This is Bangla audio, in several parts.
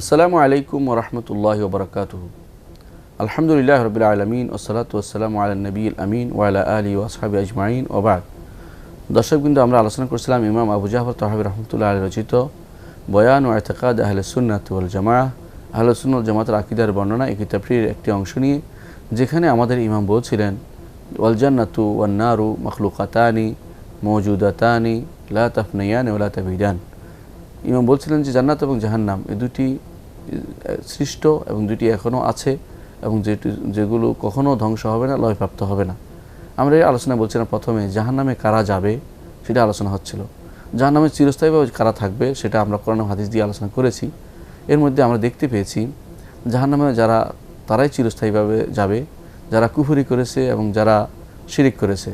আসসালামু আলাইকুম ওয়া রাহমাতুল্লাহি ওয়া বারাকাতুহু। আলহামদুলিল্লাহি রাব্বিল আলামিন ওয়াসসালাতু ওয়াসসালামু আলা নবিয়িল আমিন ওয়া আলা আলিহি ওয়া আসহাবিহি আজমাইন ওয়া বা'দ। দর্শকবৃন্দ, আমরা আলোচনা করছিলাম ইমাম আবু জাফর তাহাবী রাহমাতুল্লাহি আলাইহি রচিত বয়ান ও ইতিকাদ আহলে সুন্নাত ওয়াল জামাআহ, আহলে সুন্নাত ওয়াল জামাতের আকীদার বর্ণনা, এই কিতাবটির একটি অংশ নিয়ে, যেখানে আমাদের ইমাম বলছিলেন ওয়াল জান্নাতু ওয়ান নারু মাখলুকাতানি মওজুদাতানি লা তাফনিয়ানি ওয়া লা তাবিদান। ইমাম বলছিলেন যে জান্নাত এবং জাহান্নাম এই দুটি সৃষ্ট এবং দুটি এখনও আছে এবং যেগুলো কখনও ধ্বংস হবে না, লয়প্রাপ্ত হবে না। আমরা এই আলোচনা বলছিলাম প্রথমে জাহান্নামে কারা যাবে সেটা আলোচনা হচ্ছিল। জাহান্নামে চিরস্থায়ীভাবে কারা থাকবে সেটা আমরা কোরআন হাদিস দিয়ে আলোচনা করেছি। এর মধ্যে আমরা দেখতে পেয়েছি জাহান্নামে যারা, তারাই চিরস্থায়ীভাবে যাবে যারা কুফরি করেছে এবং যারা শিরিক করেছে।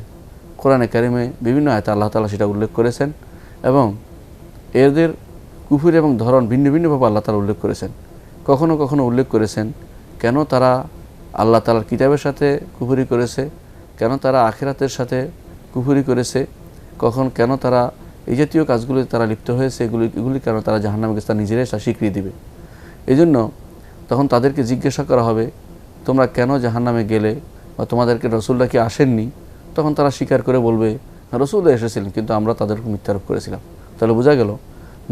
কোরআনে কারিমে বিভিন্ন আয়াতে আল্লাহ তাআলা সেটা উল্লেখ করেছেন এবং এদের কুফরি এবং ধরন ভিন্ন ভিন্নভাবে আল্লাহ তাআলা উল্লেখ করেছেন। কখনো কখনো উল্লেখ করেছেন কেন তারা আল্লাহ তাআলার কিতাবের সাথে কুফরি করেছে, কেন তারা আখিরাতের সাথে কুফরি করেছে, কেন তারা এই জাতীয় কাজগুলোতে তারা লিপ্ত হয়েছে, এগুলি কেন তারা জাহান্নামে গেছে তা নিজেরাই স্বীকৃতি দিবে। এই জন্য তখন তাদেরকে জিজ্ঞাসা করা হবে, তোমরা কেন জাহান্নামে গেলে, বা তোমাদেরকে রসুলরা কি আসেননি? তখন তারা স্বীকার করে বলবে, রসুলরা এসেছিলেন কিন্তু আমরা তাদেরকে মিথ্যারোপ করেছিলাম। তাহলে বোঝা গেল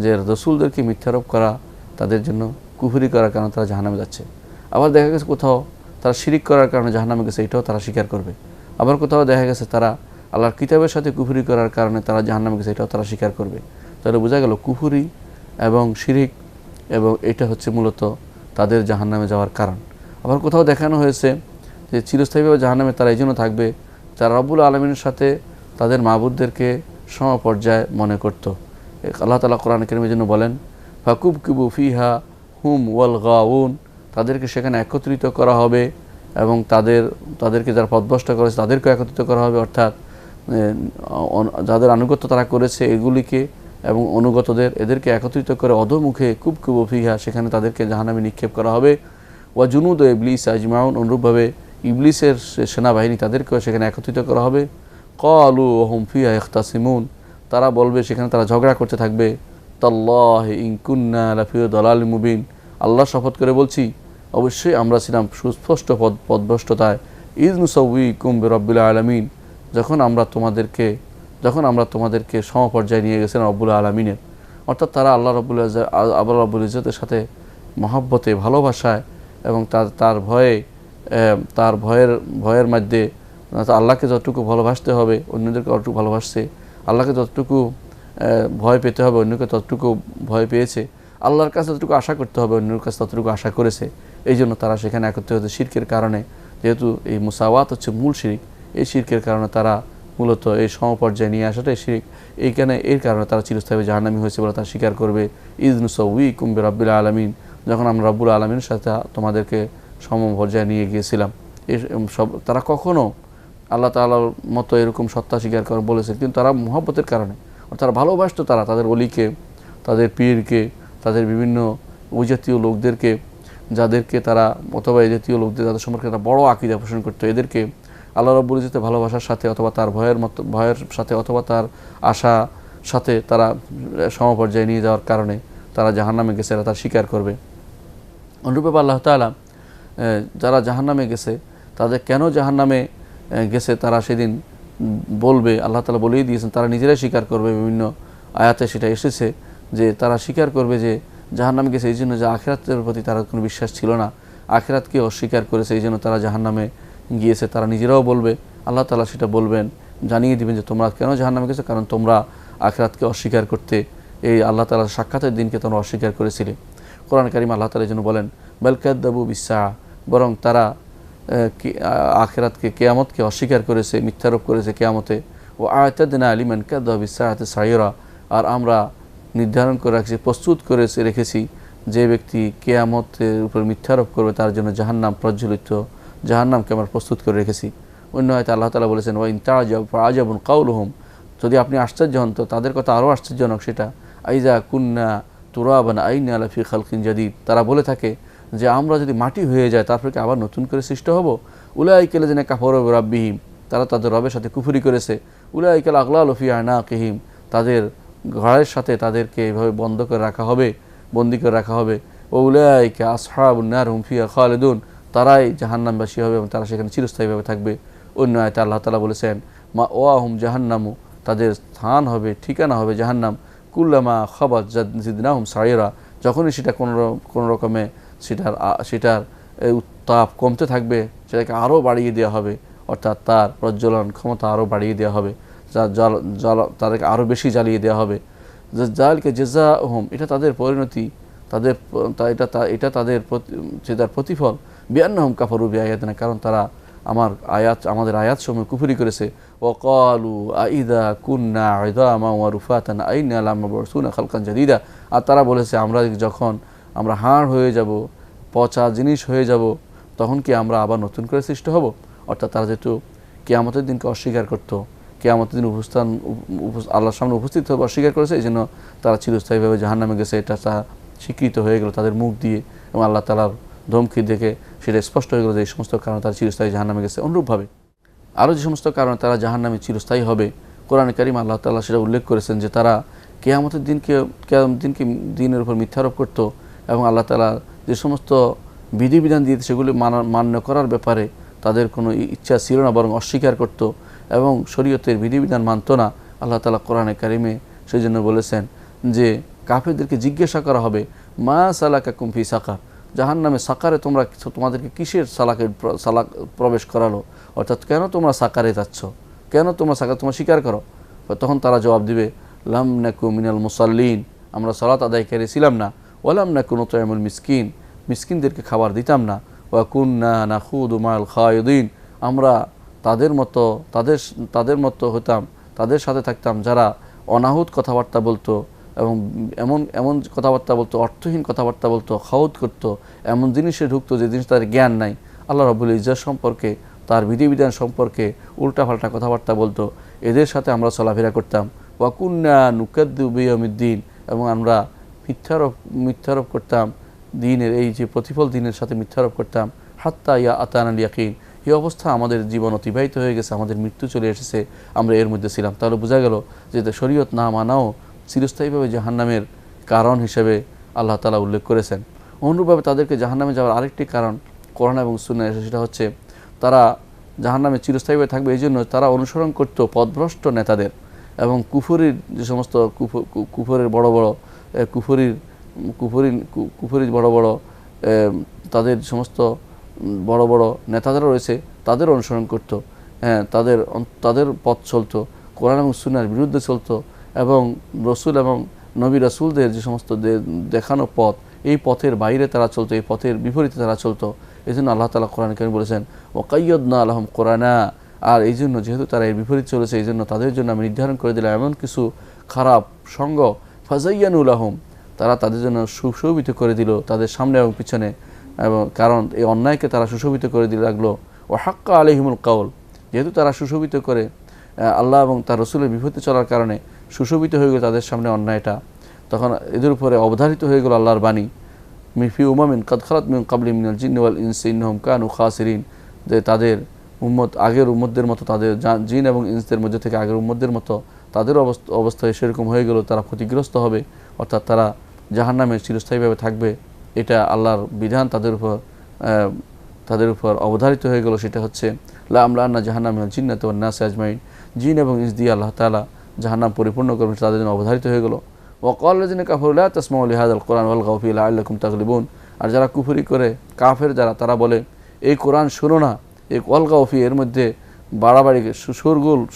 যে রসুলদেরকে মিথ্যারোপ করা তাদের জন্য কুফরি করার কারণে তারা জাহান্নামে যাচ্ছে। আবার দেখা গেছে কোথাও তারা শিরিক করার কারণে জাহান্নামে গেছে, এটাও তারা স্বীকার করবে। আবার কোথাও দেখা গেছে তারা আল্লাহর কিতাবের সাথে কুফরি করার কারণে তারা জাহান্নামে গেছে, এটাও তারা স্বীকার করবে। তাহলে বোঝা গেল কুফরি এবং শিরিক এবং এটা হচ্ছে মূলত তাদের জাহান্নামে যাওয়ার কারণ। আবার কোথাও দেখানো হয়েছে যে চিরস্থায়ীভাবে জাহান্নামে তারা এই জন্য থাকবে যারা রব্বুল আলামিনের সাথে তাদের মাবুদদেরকে সমপর্যায়ে মনে করত। আল্লাহ তাআলা কোরআন কারীমের জন্য বলেন, ফাকুবকিবু ফিহা হুম ওয়াল গাউন, তাদেরকে সেখানে একত্রিত করা হবে এবং তাদেরকে যারা পথভ্রষ্ট করেছে তাদেরকে একত্রিত করা হবে, অর্থাৎ যাদের আনুগত্য তারা করেছে এগুলিকে এবং অনুগতদের, এদেরকে একত্রিত করে অধোমুখে কুবকিবু ফিহা, সেখানে তাদেরকে জাহান্নামে নিক্ষেপ করা হবে। ওয়া জুনুদ ইবলিস আজমাউন, অনুরূপভাবে ইবলিসের সেনাবাহিনী তাদেরকেও সেখানে একত্রিত করা হবে। ক্বালু ওয়া হুম ফিহা ইখতাসিমুন, তারা বলবে, সেখানে তারা ঝগড়া করতে থাকবে, তাল্লাহি ইন কুন্না লাফি দালালিম মুবিন, আল্লাহ শপথ করে বলছি অবশ্যই আমরা ছিলাম সুস্পষ্ট পথভ্রষ্টতায়। ইয নুসাউইকুম বিরাব্বিল আলামিন, যখন আমরা তোমাদেরকে সমপর্যায়ে নিয়ে গেছিলাম রব্বুল আলামিনের, অর্থাৎ তারা আল্লাহ রব্বুল ইজ্জতের সাথে মহব্বতে, ভালোবাসায় এবং তার ভয়ের মধ্যে আল্লাহকে যতটুকু ভালোবাসতে হবে অন্যদেরকে ততটুকু ভালোবাসছে, আল্লাহকে যতটুকু ভয় পেতে হবে অন্যকে ততটুকু ভয় পেয়েছে, আল্লাহর কাছে ততটুকু আশা করতে হবে অন্যের কাছে ততটুকু আশা করেছে। এই জন্য তারা সেখানে একত্রিত হয়েছে শিরকের কারণে। যেহেতু এই মুসাওয়াত হচ্ছে মূল শিরক, এই শিরকের কারণে তারা মূলত এই সমপর্যায়ে নিয়ে আসাটাই শিরক। এর কারণে তারা চিরস্থায়ী জাহান্নামী হয়েছে বলে তারা স্বীকার করবে। ইয নুসাউইকুম বিরাব্বিল আলামিন, যখন আমরা রব্বুল আলামিনের সাথে তোমাদেরকে সমপর্যায়ে নিয়ে গিয়েছিলাম। তারা কখনো আল্লাহ তাআলার মতো এরকম সত্তা স্বীকার করে বলেছে, কিন্তু তারা মুহাব্বতের কারণে, তারা ভালোবাসত তারা তাদের ওলিকে, তাদের পীরকে, তাদের বিভিন্ন ওই জাতীয় লোকদেরকে, যাদেরকে তারা, অথবা এই জাতীয় লোকদের যাদের সম্পর্কে তারা বড় আকীদা পোষণ করতো, এদেরকে আল্লাহ রাব্বুল ইজ্জতের ভালোবাসার সাথে অথবা তার ভয়ের সাথে অথবা তার আশা সাথে তারা সমপর্যায়ে নিয়ে যাওয়ার কারণে তারা জাহান্নামে গেছে, এরা তার স্বীকার করবে। অনুরূপে আল্লাহ তাআলা যারা জাহান্নামে গেছে তাদের কেন জাহান্নামে গেছে তারা সেদিন বলবে, আল্লাহ তাআলা বলেই দিয়েছেন, তারা নিজেরাই স্বীকার করবে। বিভিন্ন আয়াতে সেটা এসেছে যে তারা স্বীকার করবে যে জাহান্নামে গেছে এই জন্য যে আখিরাতের প্রতি তারা কোনো বিশ্বাস ছিল না, আখিরাতকে অস্বীকার করেছে, এই জন্য তারা জাহান্নামে গিয়েছে। তারা নিজেরাও বলবে, আল্লাহ তাআলা সেটা বলবেন, জানিয়ে দিবেন যে তোমরা কেন জাহান্নামে গেছো, কারণ তোমরা আখিরাতকে অস্বীকার করতে, এই আল্লাহ তাআলার সাক্ষাতের দিনকে তোমরা অস্বীকার করেছিলে। কোরআন কারীম আল্লাহ তাআলা যেন বলেন, বাল কাযযাবু বিস-সাআ, বরং তারা আখিরাতকে, কিয়ামতকে অস্বীকার করেছে, মিথ্যারোপ করেছে কিয়ামতে। ও আ'তাদনা লিমান কাযযাবা বিস-সাআতি সাইরা, আর আমরা নির্ধারণ করে রাখছি, প্রস্তুত করে রেখেছি যে ব্যক্তি কিয়ামতের উপর মিথ্যারোপ করবে তার জন্য জাহান্নাম, প্রজ্বলিত জাহান্নামকে আমরা প্রস্তুত করে রেখেছি। অন্য হয়তো আল্লাহ তাআলা বলেছেন, ওয়া ইন তা'জাব ফা'আজাবুন কাউলুহুম, যদি আপনি আশ্চর্য হন তো তাদের কথা আরও আশ্চর্যজনক সেটা। আইযা কুন্না তুরাবান আইনা লাফি খালকিন জাদীদ, তারা বলে থাকে যে আমরা যদি মাটি হয়ে যায় তারপরে কি আবার নতুন করে সৃষ্ট হব। উলাইকা লাযিনা কাফারু বিরাব্বিহিম, তারা তাদের রবের সাথে কুফরি করেছে। উলাইকাল আগলালু ফি আনাকিহিম, তাদের ঘাড়ের সাথে তাদেরকে এভাবে বন্ধ করে রাখা হবে, বন্দী করে রাখা হবে। ওউলাইকা আসহাবুন নার হুম ফিহা খালিদুন, তারাই জাহান্নামবাসী হবে এবং তারা সেখানে চিরস্থায়ীভাবে থাকবে। অন্য আয়াতে আল্লাহ তাআলা বলেছেন মা ওয়াহুম জাহান্নামু, তাদের স্থান হবে, ঠিকানা হবে জাহান্নাম। কুল্লামা খাবাত জিদনাহুম সাইরা, যখনই সেটা কোনো রকমে সেটার উত্তাপ কমতে থাকবে, সেটাকে আরও বাড়িয়ে দেওয়া হবে, অর্থাৎ তার প্রজ্বলন ক্ষমতা আরও বাড়িয়ে দেওয়া হবে, তাদেরকে আরও বেশি জ্বালিয়ে দেওয়া হবে। জালকে জাযাউহুম, এটা তাদের পরিণতি, এটা তাদের প্রতিফল। বিআন্নাহুম কাফারু বিআয়াতিনা, কারণ তারা আমাদের আয়াতসমূহ কুফরি করেছে। ওয়াকালু আইদা কুন্না ইযামা ওয়া রুফাতান আইন্না লামাবউসুনা খালকান জাদীদা, আর তারা বলেছে যখন আমরা হাড় হয়ে যাব, পচা জিনিস হয়ে যাব, তখন কি আমরা আবার নতুন করে সৃষ্টি হব? অর্থাৎ তারা যেহেতু কিয়ামতের দিনকে অস্বীকার করত, কিয়ামতের দিন আল্লাহর সামনে উপস্থিত হবে অস্বীকার করেছে, এই জন্য তারা চিরস্থায়ীভাবে জাহান্নামে গেছে। এটা স্বীকৃত হয়ে গেল তাদের মুখ দিয়ে, এবং আল্লাহ তাআলার ধমকি দেখে সেটা স্পষ্ট হয়ে গেল যে এই সমস্ত কারণে তারা চিরস্থায়ী জাহান্নামে গেছে। অনুরূপভাবে আরও যে সমস্ত কারণে তারা জাহান্নামে চিরস্থায়ী হবে, কোরআনে কারীমে আল্লাহ তাআলা সেটা উল্লেখ করেছেন যে তারা কিয়ামতের দিনের উপর মিথ্যারোপ করত, এবং আল্লাহ তাআলা যে সমস্ত বিধিবিধান দিয়ে সেগুলি মান্য করার ব্যাপারে তাদের কোনো ইচ্ছা ছিল না, বরং অস্বীকার করত এবং শরীয়তের বিধিবিধান মানত না। আল্লাহ তাআলা কোরআনে কারীমে সেই জন্য বলেছেন যে কাফেরদেরকে জিজ্ঞাসা করা হবে মা সালাকাকুম ফি সাকার, জাহান্নামে সাকারে তোমাদেরকে কিসের সালাক প্রবেশ করালো, অর্থাৎ কেন তোমরা সাকারে যাচ্ছ, কেন তোমরা স্বীকার করো? তখন তারা জবাব দিবে লাম নাকু মিনাল মুসাল্লিন, আমরা সালাত আদায়কারী ছিলাম না। ওয়ালাম নাকু নুতঈমুল মিসকিন, মিসকিনদেরকে খাবার দিতাম না। ওয়া কুন্না নাখুদু মাল খায়িদিন, আমরা তাদের মতো হতাম, তাদের সাথে থাকতাম যারা অনাহুত কথাবার্তা বলতো এবং এমন কথাবার্তা বলতো, অর্থহীন কথাবার্তা বলতো, খাউদ করতো, এমন জিনিসে ঢুকতো যে জিনিস তাদের জ্ঞান নাই, আল্লাহ রাব্বুল ইজ্জত সম্পর্কে, তার বিধিবিধান সম্পর্কে উল্টাপাল্টা কথাবার্তা বলতো, এদের সাথে আমরা চলাফেরা করতাম। ওয়া কুন্না নুকাদ্দিবু বিয়াউমিদ্দিন, এবং আমরা মিথ্যারোপ করতাম দিনের, এই যে প্রতিফল দিনের সাথে মিথ্যারোপ করতাম। হাত্তা ইয়া আতানাল ইয়াকিন, এই অবস্থা আমাদের জীবন অতিবাহিত হয়ে গেছে, আমাদের মৃত্যু চলে এসেছে, আমরা এর মধ্যে ছিলাম। তাহলে বোঝা গেল যে শরীয়ত না মানাও চিরস্থায়ীভাবে জাহান্নামের কারণ হিসেবে আল্লাহ তাআলা উল্লেখ করেছেন। অনুরূপভাবে তাদেরকে জাহান্নামে যাওয়ার আরেকটি কারণ কোরআন এবং সুন্নাহ এসেছে, সেটা হচ্ছে তারা জাহান্নামে চিরস্থায়ীভাবে থাকবে এই জন্য তারা অনুসরণ করত পথভ্রষ্ট নেতাদের এবং কুফরির যে সমস্ত কুফরের বড় বড় তাদের সমস্ত বড় বড় নেতাদের রয়েছে, তাদের অনুসরণ করত। হ্যাঁ, তাদের পথ চলতো, কোরআন এবং সুন্নাহর বিরুদ্ধে চলতো, এবং রসুল এবং নবী রাসূলদের যে সমস্ত দেখানো পথ, এই পথের বাইরে তারা চলতো, এই পথের বিপরীতে তারা চলতো। এই জন্য আল্লাহ তাআলা কোরআনে কারীমে বলেছেন ওয়াকাইয়্যাদনা লাহুম কোরআনা, আর এই জন্য যেহেতু তারা এর বিপরীত চলেছে, এই জন্য তাদের জন্য আমি নির্ধারণ করে দিলাম এমন কিছু খারাপ সঙ্গ, ফাযায়্যানু লাহুম, তারা তাদের জন্য সুশোভিত করে দিল তাদের সামনে এবং পিছনে, এবং কারণ এই অন্যায়কে তারা সুশোভিত করে দিতে লাগলো। ও হাক্কা আলাইহিমুল কাউল, যেহেতু তারা সুশোভিত করে আল্লাহ এবং তার রসুলের বিপরীতে চলার কারণে সুশোভিত হয়ে গেল তাদের সামনে অন্যায়টা, তখন এদের উপরে অবধারিত হয়ে গেল আল্লাহর বাণী মিফি উমামিন কাদ খালাত মিন ক্বাবলি মিনাল জিন্নি ওয়াল ইনসি ইন্নাহুম কানু খাসিরিন, যে তাদের আগের উম্মতদের মতো, তাদের জিন এবং ইনসদের মধ্যে থেকে আগের উম্মতদের মতো তাদের অবস্থায় সেরকম হয়ে গেল, তারা ক্ষতিগ্রস্ত হবে, অর্থাৎ তারা জাহান্নামে চিরস্থায়ীভাবে থাকবে। এটা আল্লাহর বিধান তাদের উপর অবধারিত হয়ে গেল। সেটা হচ্ছে লা আমলাআন্না জাহান্নামা মিনাল জিন্নাতি ওয়ান নাসি আজমাইন, জিন এবং ইনস দিয়ে আল্লাহ তাআলা জাহান্নাম পরিপূর্ণ করবেন, তাদের জন্য অবধারিত হয়ে গেল। ওয়াকাল লাযিনা কাফারু লা তাসমাউ লিহাযাল কুরআন ওয়ালগাউ ফীহি লাআল্লাকুম তাগলিবুন, আর যারা কুফরি করে কাফের তারা বলে এই কোরআন শোনো না, এই ওয়ালগাউ ফীহি, এর মধ্যে বাড়াবাড়ি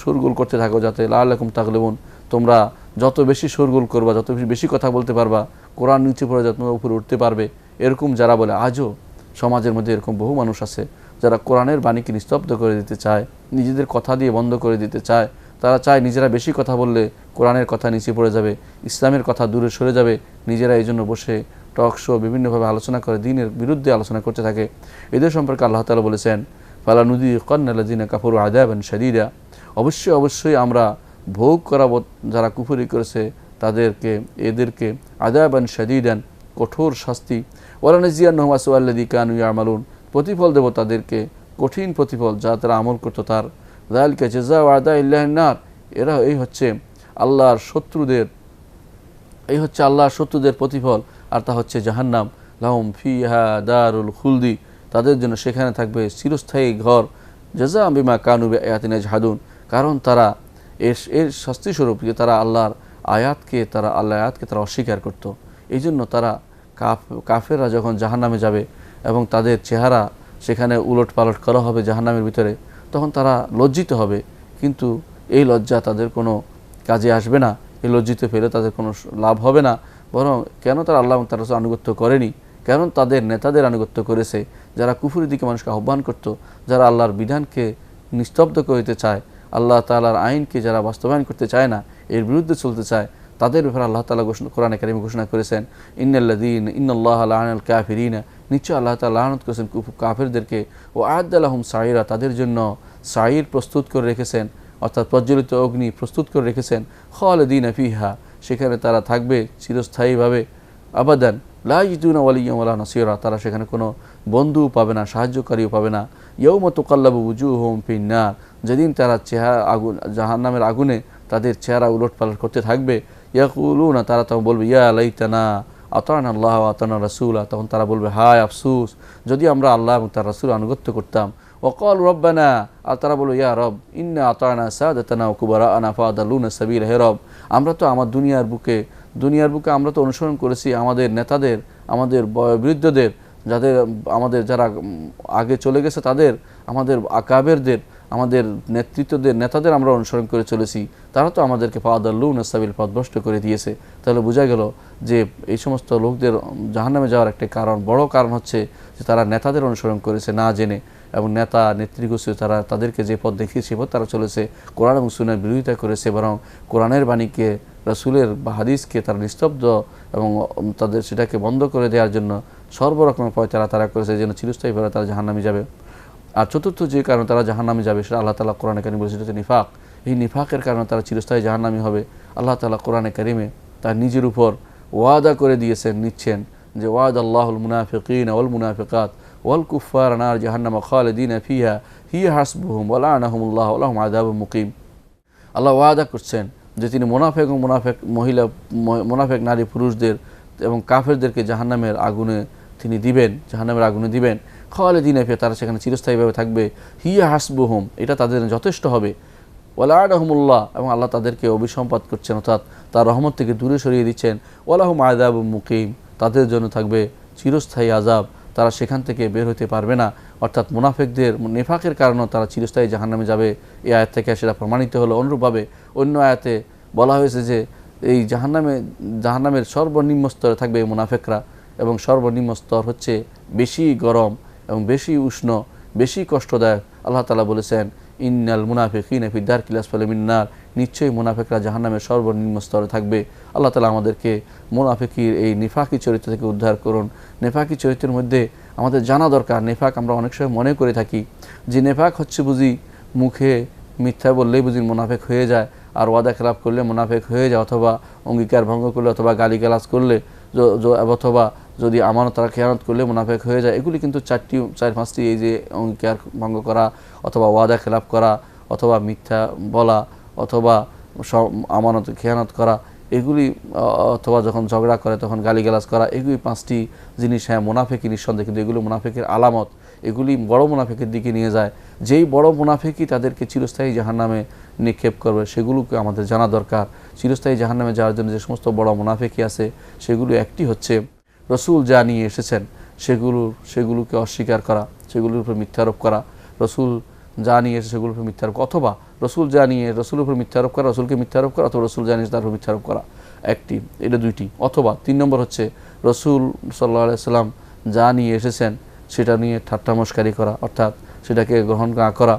সুরগুল করতে থাকো, যাতে লাআল্লাকুম তাগলিবুন, তোমরা যত বেশি সুরগুল করবা, যত বেশি কথা বলতে পারবা, কোরআন নিচে পড়ে যত উপরে উঠতে পারবে, এরকম যারা বলে। আজও সমাজের মধ্যে এরকম বহু মানুষ আছে যারা কোরআনের বাণীকে নিস্তব্ধ করে দিতে চায়, নিজেদের কথা দিয়ে বন্ধ করে দিতে চায়। তারা চায় নিজেরা বেশি কথা বললে কোরআনের কথা নিচে পড়ে যাবে, ইসলামের কথা দূরে সরে যাবে, নিজেরা এই জন্য বসে টক শো বিভিন্নভাবে আলোচনা করে দিনের বিরুদ্ধে আলোচনা করতে থাকে। এদের সম্পর্কে আল্লাহ তাআলা বলেছেন ফালানুযিকান্নাল্লাযিনা কাফারু আযাবান শাদীদা, অবশ্যই আমরা ভোগ করাবো যারা কুফরি করেছে এদেরকে আযাবান শাদীদান, কঠোর শাস্তি। ওয়ালানাজিয়ান্নাহুম আসওয়াল্লাযী কানু ইয়ামালুন, প্রতিফল দেব তাদেরকে কঠিন প্রতিফল যা তারা আমল করতো তার। যালিকা জাযাউ আদাইল্লাহিন নার, এই হচ্ছে আল্লাহর শত্রুদের প্রতিফল, আর তা হচ্ছে জাহান্নাম। লাহুম ফিহা দারুল খুলদি, তাদের জন্য সেখানে থাকবে চিরস্থায়ী ঘর, জাযা বিমা কানু বিআয়াতিনা ইয়াজহাদুন, কারণ তারা এর শাস্তিস্বরূপ যে তারা আল্লাহর আয়াতকে তারা অস্বীকার করত। এই জন্য তারা কাফেররা যখন জাহান্নামে যাবে এবং তাদের চেহারা সেখানে উলট পালট করা হবে জাহান্নামের ভিতরে, তখন তারা লজ্জিত হবে, কিন্তু এই লজ্জা তাদের কোনো কাজে আসবে না। এই লজ্জিত ফেলে তাদের কোনো লাভ হবে না, বরং কেন তারা আল্লাহ এবং তার রাসূলের আনুগত্য করেনি, কেন তাদের নেতাদের আনুগত্য করেছে, যারা কুফরের দিকে মানুষকে আহ্বান করত, যারা আল্লাহর বিধানকে নিস্তব্ধ করতে চায়, আল্লাহ তাআলার আইনকে যারা বাস্তবায়ন করতে চায় না, এর বিরুদ্ধে চলতে চায়, তাদের ব্যাপারে আল্লাহ তাআলা কোরআনে কারিমে ঘোষণা করেছেন ইন্নাল্লাহা লাআনাল কাফিরিনা, নিশ্চয় আল্লাহ তাআলা লানত করেছেন কাফেরদেরকে, ও আ'আদ্দা লাহুম সাঈরা, তাদের জন্য সাঈর প্রস্তুত করে রেখেছেন, অর্থাৎ প্রজ্বলিত অগ্নি প্রস্তুত করে রেখেছেন, খালিদিনা ফিহা, সেখানে তারা থাকবে চিরস্থায়ীভাবে, আবাদান লা ইয়াজিদুনা ওয়ালিয়্যান ওয়ালা নাসীরা, তারা সেখানে কোনো বন্ধুও পাবে না, সাহায্যকারীও পাবে না। ইয়াউমা তুকাল্লাবু উজুহুহুম ফিন-নার, যেদিন তারা জাহান্নামের আগুনে তাদের চেহারা উলটপালট করতে থাকবে, ইয়াকুলুনা, তারা তখন বলবে ইয়া লাইতানা আতা'না আল্লাহ ওয়া আতা'না রাসূলা, তখন তারা বলবে হায় আফসোস, যদি আমরা আল্লাহ এবং তার রাসূল আনুগত্য করতাম। ওয়াকালু রব্বানা, আর তারা বলল ইয়া রব ইন্না আতা'না সাদাতানা ওয়া কুবারা'না ফাদালুনা সাবিল, হে রব, আমরা তো আমার দুনিয়ার বুকে আমরা তো অনুসরণ করেছি আমাদের নেতাদের, আমাদের বৃদ্ধদের, আমাদের যারা আগে চলে গেছে তাদের, আমাদের আকাবেরদের, আমাদের নেতাদের আমরা অনুসরণ করে চলেছি, তারা তো আমাদেরকে ফাদালুনা সাবিল, পথভ্রষ্ট করে দিয়েছে। তাহলে বোঝা গেল যে এই সমস্ত লোকদের জাহান্নামে যাওয়ার একটা বড় কারণ হচ্ছে যে তারা নেতাদের অনুসরণ করেছে না জেনে, এবং নেতৃগোষ্ঠী তাদেরকে যে পথ দেখিয়েছে সে পথ তারা চলেছে, কোরআন এবং সুন্নাহর বিরোধিতা করেছে, বরং কোরআনের বাণীকে, রাসূলের বা হাদিসকে তারা নিস্তব্ধ এবং তাদের সেটাকে বন্ধ করে দেওয়ার জন্য সর্বরকমের পয়তারা তারা করেছে, যেন চিরস্থায়ীভাবে তারা জাহান্নামে যাবে। আর চতুর্থ যে কারণে তারা জাহান্নামে যাবে সেটা আল্লাহ তাআলা কোরআনে কারিমে বলেছে, সেটা হচ্ছে নিফাক। এই নিফাকের কারণে তারা চিরস্থায়ী জাহান্নামী হবে। আল্লাহ তাআলা কোরআনে কারিমে তার নিজের উপর ওয়াদা করে নিচ্ছেন যে ওয়াদাল্লাহুল মুনাফিকিনা ওয়াল মুনাফিকাত ওয়াল কুফারা নার জাহান্নামা খালিদিনা ফিহা হিয়া হাসবুহুম ওয়া লা'নাহুমুল্লাহু ওয়া লাহুম আযাবুম মুকিম। আল্লাহ ওয়াদা করছেন যে তিনি মুনাফিক এবং মুনাফিক নারী পুরুষদের এবং কাফেরদেরকে জাহান্নামের আগুনে দিবেন, খালিদিনা ফিহা, তারা সেখানে চিরস্থায়ীভাবে থাকবে, হিয়া হাসবুহুম, এটা তাদের যথেষ্ট হবে, ওয়া লা'নাহুমুল্লাহ, এবং আল্লাহ তাদেরকে অভিসম্পাত করছেন, অর্থাৎ তার রহমত থেকে দূরে সরিয়ে দিচ্ছেন, ওয়া লাহুম আযাবুম মুকিম, তাদের জন্য থাকবে চিরস্থায়ী আযাব, তারা সেখান থেকে বের হতে পারবে না। অর্থাৎ মুনাফিকদের নিফাকের কারণেও তারা চিরস্থায়ী জাহান্নামে যাবে, এই আয়াত থেকে সেটা প্রমাণিত হলো। অনুরূপভাবে অন্য আয়াতে বলা হয়েছে যে এই জাহান্নামের সর্বনিম্ন স্তরে থাকবে এই মুনাফিকরা, এবং সর্বনিম্ন স্তর হচ্ছে বেশি গরম এবং বেশি উষ্ণ, বেশি কষ্টদায়ক। আল্লাহ তাআলা বলেছেন ইন্নাল মুনাফিকিনা ফি দারকিল আসফালি মিনান নার, নিশ্চয়ই মুনাফিকরা জাহান্নামের সর্বনিম্ন স্তরে থাকবে। আল্লাহ তাআলা আমাদেরকে মুনাফিকির এই নিফাকি চরিত্র থেকে উদ্ধার করুন। নেফাকি চরিত্রের মধ্যে আমাদের জানা দরকার, নেফাক আমরা অনেক সময় মনে করে থাকি যে নেফাক হচ্ছে বুঝি মুখে মিথ্যা বললেই বুঝি মুনাফিক হয়ে যায়, আর ওয়াদা খেলাপ করলে মুনাফিক হয়ে যায়, অথবা অঙ্গীকার ভঙ্গ করলে, অথবা গালিগালাজ করলে, অথবা যদি আমানত খেয়ানত করলে মুনাফিক হয়ে যায়। এগুলি কিন্তু 4-5টি, এই যে অঙ্গীকার ভঙ্গ করা, অথবা ওয়াদা খেলাপ করা, অথবা মিথ্যা বলা, অথবা আমানত খেয়ানত করা, এগুলি, অথবা যখন ঝগড়া করে তখন গালিগালাজ করা, এগুলি 5টি জিনিস হ্যাঁ মুনাফিকি নিঃসন্দেহে, কিন্তু এগুলো মুনাফিকের আলামত, এগুলি বড় মুনাফিকের দিকে নিয়ে যায়। যেই বড় মুনাফিকই তাদেরকে চিরস্থায়ী জাহান্নামে নিক্ষেপ করবে, সেগুলোকে আমাদের জানা দরকার। চিরস্থায়ী জাহান্নামে যাওয়ার জন্য যে সমস্ত বড় মুনাফিকি আছে সেগুলো একটি হচ্ছে রসুল যা নিয়ে এসেছেন সেগুলোকে অস্বীকার করা, সেগুলোর উপর মিথ্যারোপ করা, রসুল যা নিয়ে এসে সেগুলোর উপর মিথ্যারোপ, অথবা রসুল যা নিয়ে রসুলের উপর মিথ্যারোপ করা, রসুলকে মিথ্যারোপ করা, অথবা রসুল যা নিয়ে তার উপর মিথ্যারোপ করা, একটি, এটা 2টি। অথবা 3 নম্বর হচ্ছে রসুল সাল্লাল্লাহু আলাইহি সাল্লাম যা নিয়ে এসেছেন সেটা নিয়ে ঠাট্টা মশকারি করা, অর্থাৎ সেটাকে গ্রহণ না করা,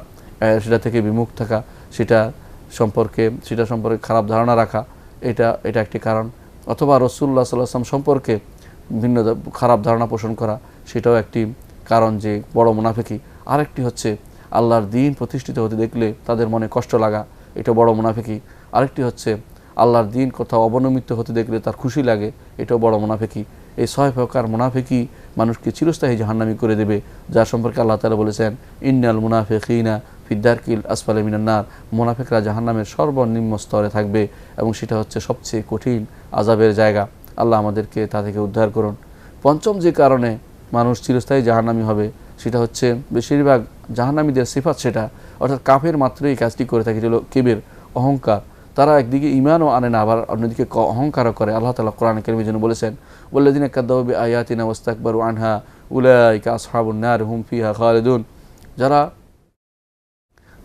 সেটা থেকে বিমুখ থাকা, সেটা সম্পর্কে খারাপ ধারণা রাখা, এটা একটি কারণ। অথবা রাসূলুল্লাহ সাল্লাল্লাহু আলাইহি ওয়াসাল্লাম সম্পর্কে ভিন্ন খারাপ ধারণা পোষণ করা, সেটাও একটি কারণ যে বড় মুনাফিকি। আরেকটি হচ্ছে আল্লাহর দ্বীন প্রতিষ্ঠিত হতে দেখলে তাদের মনে কষ্ট লাগা, এটা বড় মুনাফিকি। আরেকটি হচ্ছে আল্লাহর দ্বীন কোথাও অবনমিত হতে দেখলে তার খুশি লাগে, এটাও বড় মুনাফিকি। এই 6 প্রকার মুনাফিকি মানুষকে চিরস্থায়ী জাহান্নামী করে দেবে, যার সম্পর্কে আল্লাহ তাআলা বলেছেন ইন্নাল মুনাফিকিনা ফি দারকিল আসফালি মিনান নার, মুনাফিকরা জাহান্নামের সর্বনিম্ন স্তরে থাকবে, এবং সেটা হচ্ছে সবচেয়ে কঠিন আযাবের জায়গা। আল্লাহ আমাদেরকে তা থেকে উদ্ধার করুন। পঞ্চম যে কারণে মানুষ চিরস্থায়ী জাহান্নামী হবে সেটা হচ্ছে বেশিরভাগ জাহান্নামীদের সিফাত সেটা, অর্থাৎ কাফের মাত্রই এই কাজটি করে থাকে, যেগুলো কিবির, অহংকার। তারা একদিকে ইমানও আনে না, আবার অন্যদিকে অহংকারও করে। আল্লাহ তাআলা কোরআনে কারীমের জন্য বলেছেন, ওয়াল্লাযিনা কাযযাবু বিআয়াতিনা ওয়াস্তাকবারু আনহা উলাইকা আসহাবুন নার হুম ফিহা খালিদুন। যারা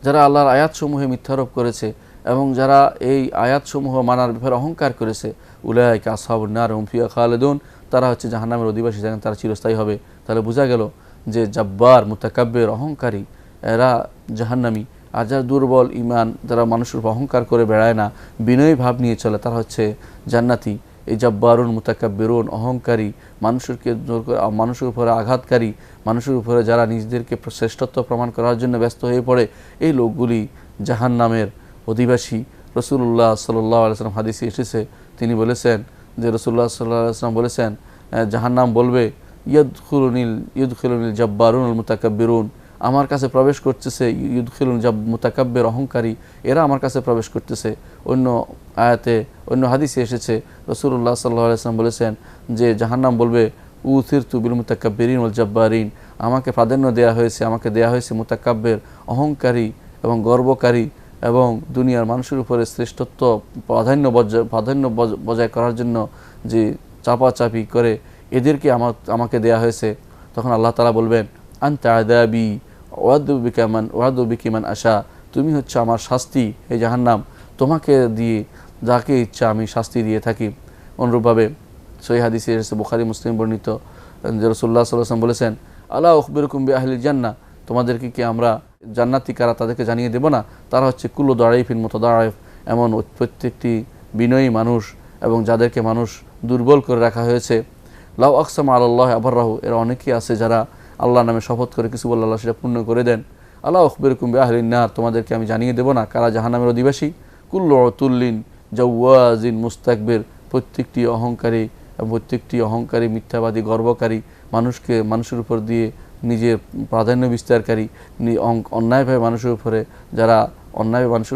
যারা আল্লাহর আয়াতসমূহে মিথ্যারোপ করেছে এবং যারা এই আয়াতসমূহ মানার ব্যাপারে অহংকার করেছে, উলাইকা আসহাবুন নার হুম ফিহা খালিদুন, তারা হচ্ছে জাহান্নামের অধিবাসী, যেখানে তারা চিরস্থায়ী হবে। তাহলে বোঝা গেল যে জাব্বার, মুতাকাব্বির, অহংকারী এরা জাহান্নামী। আর যারা দুর্বল ইমান, যারা মানুষের উপর অহংকার করে বেড়ায় না, বিনয়ী ভাব নিয়ে চলে, তারা হচ্ছে জান্নাতি। এই জাব্বারুন, মুতাকাব্বিরুন, অহংকারী, মানুষের উপরে আঘাতকারী, মানুষের উপরে যারা নিজেদেরকে শ্রেষ্ঠত্ব প্রমাণ করার জন্য ব্যস্ত হয়ে পড়ে, এই লোকগুলি জাহান্নামের অধিবাসী। রাসূলুল্লাহ সাল্লাল্লাহু আলাইহি ওয়াসাল্লাম হাদিসে এসেছে, তিনি বলেছেন যে রাসূলুল্লাহ সাল্লাল্লাহু আলাইহি ওয়াসাল্লাম বলেছেন, জাহান্নাম বলবে, ইয়দখিলুনিল জাব্বারুনুল মুতাকাব্বিরুন, আমার কাছে প্রবেশ করতেছে, ইয়দখিলুন মুতাকাব্বির, অহংকারী, এরা আমার কাছে প্রবেশ করতেছে। অন্য আয়াতে, অন্য হাদিসে এসেছে, রাসূলুল্লাহ সাল্লাল্লাহু আলাইহি ওয়াসাল্লাম বলেছেন যে জাহান্নাম বলবে, উথিরতু বিল মুতাকাব্বিরিন ওয়াল জাব্বারিন, আমাকে প্রাধান্য দেয়া হয়েছে, আমাকে দেয়া হয়েছে মুতাকাব্বির, অহংকারী এবং গর্বকারী এবং দুনিয়ার মানুষের উপরে শ্রেষ্ঠত্ব প্রাধান্য বজায় করার জন্য যে চাপাচাপি করে, এদেরকে আমাকে দেয়া হয়েছে। তখন আল্লাহ তাআলা বলবেন, আনতা আযাবি ওয়াদু বিকি মান আশা, তুমি হচ্ছে আমার শাস্তি, হে জাহান্নাম, তোমাকে দিয়ে যাকে ইচ্ছা আমি শাস্তি দিয়ে থাকি। অনুরূপভাবে সহিহ হাদিসে এসেছে, বুখারী মুসলিম বর্ণিত, যে রাসূলুল্লাহ সাল্লাল্লাহু আলাইহি ওয়াসাল্লাম বলেছেন, আলা উখবিরুকুম বিআহলিল জান্নাহ, তোমাদেরকে কি আমরা জান্নাতি কারা তাদেরকে জানিয়ে দেব না? তারা হচ্ছে কুল্লু দারাইফিন মুতাদারাইফ, এমন প্রত্যেকটি বিনয়ী মানুষ এবং যাদেরকে মানুষ দুর্বল করে রাখা হয়েছে। লাউ আকসামা আলাল্লাহি আবাররাহু, এরা অনেকেই আছে যারা আল্লাহর নামে শপথ করে কিছু বললে আল্লাহ সেটা পূর্ণ করে দেন। আলা উখবিরুকুম বিআহলিন নার, তোমাদেরকে আমি জানিয়ে দেব না কারা জাহান্নামের অধিবাসী? কুল্লু উতুল্লিন জাওয়াজিন মুস্তাকবির, প্রত্যেকটি অহংকারী, মিথ্যাবাদী, গর্বকারী, মানুষের উপর দিয়ে নিজের প্রাধান্য বিস্তারকারী, অন্যায়ভাবে মানুষের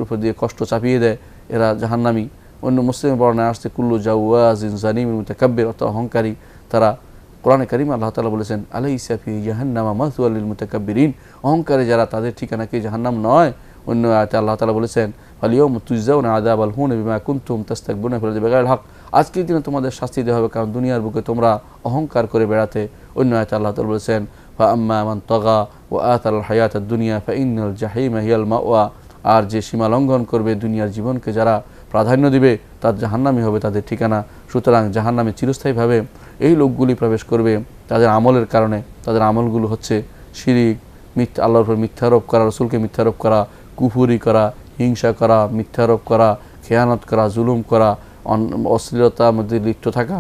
উপর দিয়ে কষ্ট চাপিয়ে দেয়, এরা জাহান্নামী। অন্য মুসলিম বর্ণনায় আসছে, কুল্লু জাওয়াজিন জানিমিন মুতাকাব্বির, অর্থাৎ অহংকারী। তারা কোরআনে কারিমে আল্লাহ তাআলা বলেছেন, আলাইসা ফি জাহান্নামা মাসওয়াল লিল মুতাকাব্বিরিন, অহংকারী যারা, তাদের ঠিকানা কি জাহান্নাম নয়? অন্য আয়াতে আল্লাহ তাআলা বলেছেন, ফালিয়াউমা তুজজাউনা আযাবাল হুন বিমা কুনতুম তাস্তাকবিরুনা ফিল আরদি বিগাইরিল হক, আজকের দিনে তোমাদের শাস্তি দেওয়া হবে কারণ দুনিয়ার বুকে তোমরা অহংকার করে বেড়াতে। অন্য আয়াতে আল্লাহ তাআলা বলেছেন, ফাআম্মা মান তাগা ওয়া আতাল হায়াতাদ দুনিয়া ফাইন্নাল জাহিমা হিয়াল মাওয়া, আর যে সীমা লঙ্ঘন করবে, দুনিয়ার জীবনকে যারা প্রাধান্য দিবে, তার জাহান্নামই হবে তাদের ঠিকানা। সুতরাং জাহান্নামে চিরস্থায়ীভাবে এই লোকগুলি প্রবেশ করবে তাদের আমলের কারণে। তাদের আমলগুলো হচ্ছে শিরিক, আল্লাহর উপর মিথ্যারোপ করা, রাসূলকে মিথ্যারোপ করা, কুফরি করা, হিংসা করা, মিথ্যারোপ করা, খেয়ানত করা, জুলুম করা, অশ্লীলতার মধ্যে লিপ্ত থাকা,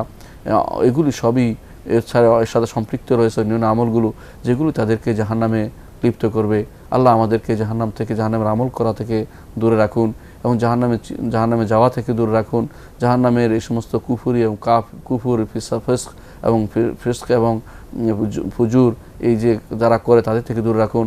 এগুলি সবই এর সাথে সম্পৃক্ত রয়েছে অন্যান্য আমলগুলো, যেগুলো তাদেরকে জাহান্নামে লিপ্ত করবে। আল্লাহ আমাদেরকে জাহান্নাম থেকে, জাহান্নামের আমল করা থেকে দূরে রাখুন এবং জাহান্নামে যাওয়া থেকে দূরে রাখুন। জাহান্নামের এই সমস্ত কুফরি এবং কুফর, ফিস্ক এবং ফুজুর, এই যে যারা করে তাদের থেকে দূরে রাখুন।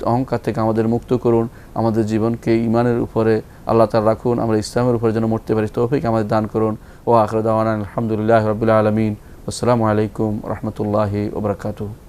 অহংকার থেকে আমাদের মুক্ত করুন। আমাদের জীবনকে ঈমানের উপরে আল্লাহ তাআলা রাখুন। আমরা ইসলামের উপরে যেন মরতে পারি তৌফিক আমাদের দান করুন। ওয়া আখিরু দাওয়ানা আলহামদুলিল্লাহি রাব্বিল আলামিন। আসসালামু আলাইকুম ওয়া রাহমাতুল্লাহি ওয়া বারাকাতুহু।